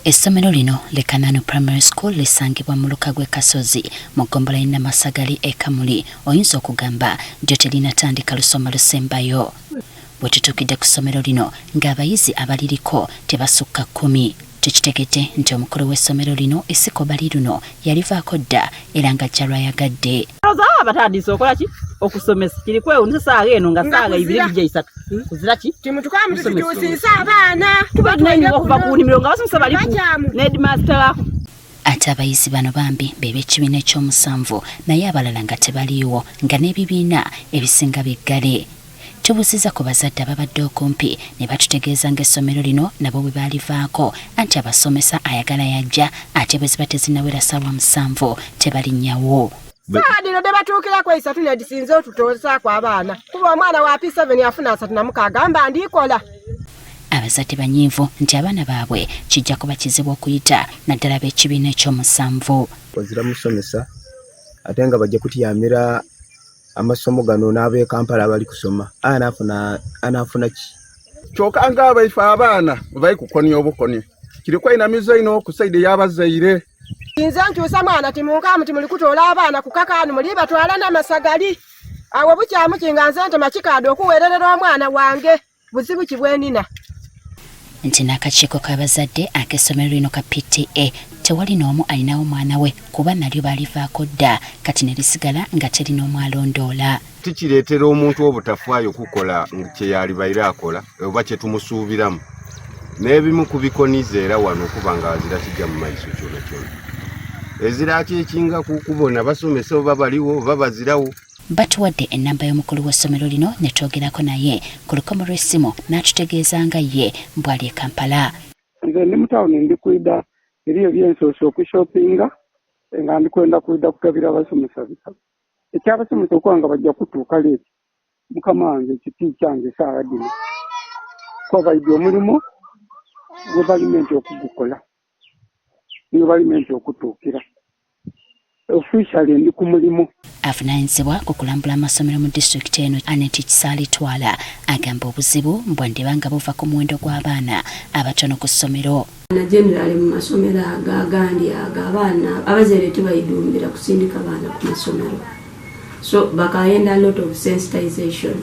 Essomero lino Lekanano Primary School lisangibwa mu Lukagwe Kasozi mu ggombolola y'e Namasagali e Kamuli. Oyinza okugamba nti telinatandika lusoma lusembayo. Bwe tutuukidde ku ssomero lino ng'abayizi abaliriko tebasukka 10. Tukitegedde nti omukulu w'essomero lino Isiko Baliruno yalivaako dda era ng'ajja lwayagadde. Batandise okola ki okusomesa kiri kwewunisa saaga eno nga saaga 2 kuzira ki timutukamututusiisa abaana tubalina okuva ku nnimiro nga basomesa bali ku headmaster. Ate abayizi bano bambi b'ekibiina ekyomusanvu naye abalala nga tebaliiwo nga n'ebibiina ebisinga biggale. Tubuuziza ku bazadde ababadde okumpi ne batutegeeza ng'essomero lino nabo bwe baalivaako anti abasomesa ayagala yajja ate bwe ziba tezinnawera ssaawa 7 tebalinnyawo. Saawa dino de batuukirako 3 nedisinze otutoosaako abaana kuba omwana wa P7 afuna 36 agamba ndikola. Abazadde banyiivu nti abaana baabwe kijja kuba kizibu okuyita naddala b'ekibiina ekyomusanvu. Kozira musomesa ate nga bajja kutuyamira amasomo gano n'ab'e Kampala abali kusoma anafuna ki kyokka ng'abaife abaana bali kukonya obukonya kiriko inamizo ino okusaide y'abazaire. Nze nkyusa mwana timunkamu timuli kutoola abaana ku kakanu muli batwala n'amasagali awo bukyamu kinga nze ntema kikaado okuweererera omwana wange buzibu kibwenina. Nti n'akakiiko k'abazadde ak'essomero lino ka PTA tewali n'omu alinawo mwana we kuba nalyo baalivaako dda kati ne lisigala nga terina omu alondoola. Tikireetera omuntu obutafaayo kukola kye yalibaire akola oba kye tumusuubiramu n'ebimu kubikoniza era wano okuba nga azira kijja mu maiso kyona kyona ezira ki ekinga kukubona basomesa oba baliwo oba bazirawo. Batuwadde ennamba y'omukulu w'essomero lino ne twogerako naye ku lukomo lw'essimu n'atutegeeza nga ye bw'ali e Kampala. Nze ndi mu tawuni ndi kwida eriyo byensoose okushopinga nga ndi kwenda kwida kugabira abasomesa bitabo. Ekyabasomesa okuba nga bajja kutuuka leeti mukama wange ekiti kyange saawa dino kwabaidde omulimu gwe balimenti okugukola niyo balimenti okutuukira officially ndi ku mulimu. Avunaanyizibwa ku kulambula amasomero mu disitulikiti eno Aneti Kisaalitwala agamba obuzibu mbwandiba nga buva ku muwendo gw'abaana abatono ku ssomero. Generally mu masomero agandi abaana abazaire tebayidumbira kusindika baana ku masomero, so bakayenda a lot of sensitization.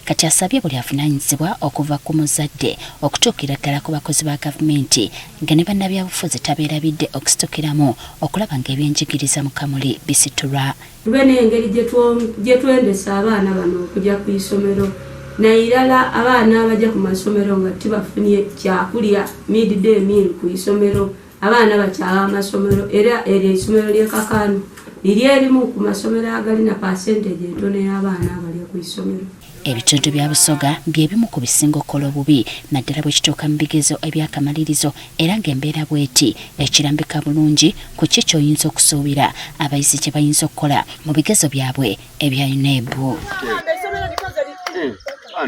Kati asabye buli avunaanyizibwa okuva ku muzadde okutuukira ddala ku bakozi ba gavumenti nga ne bannabyabufuzi tabeerabidde okusitukiramu okulaba ng'ebyenjigiriza mu Kamuli bisitulwa. Tube n'engeri gye twendesa abaana bano okujja ku isomero nairala abaana abajja ku masomero nga tibafunye kyakulya midday meal ku isomero abaana bakyala amasomero era isomero ly'e Kakanu liri erimu ku masomero agali na percentage entono y'abaana abali ku isomero. Ebitundu bya Busoga by'ebimu ku bisinga okukola obubi naddala bwe kituuka mu bigezo ebyakamalirizo era ng'embeera bw'eti ekirambika bulungi ku kye ky'oyinza okusuubira abayizi kye bayinza okukola mu bigezo byabwe ebya UNEB.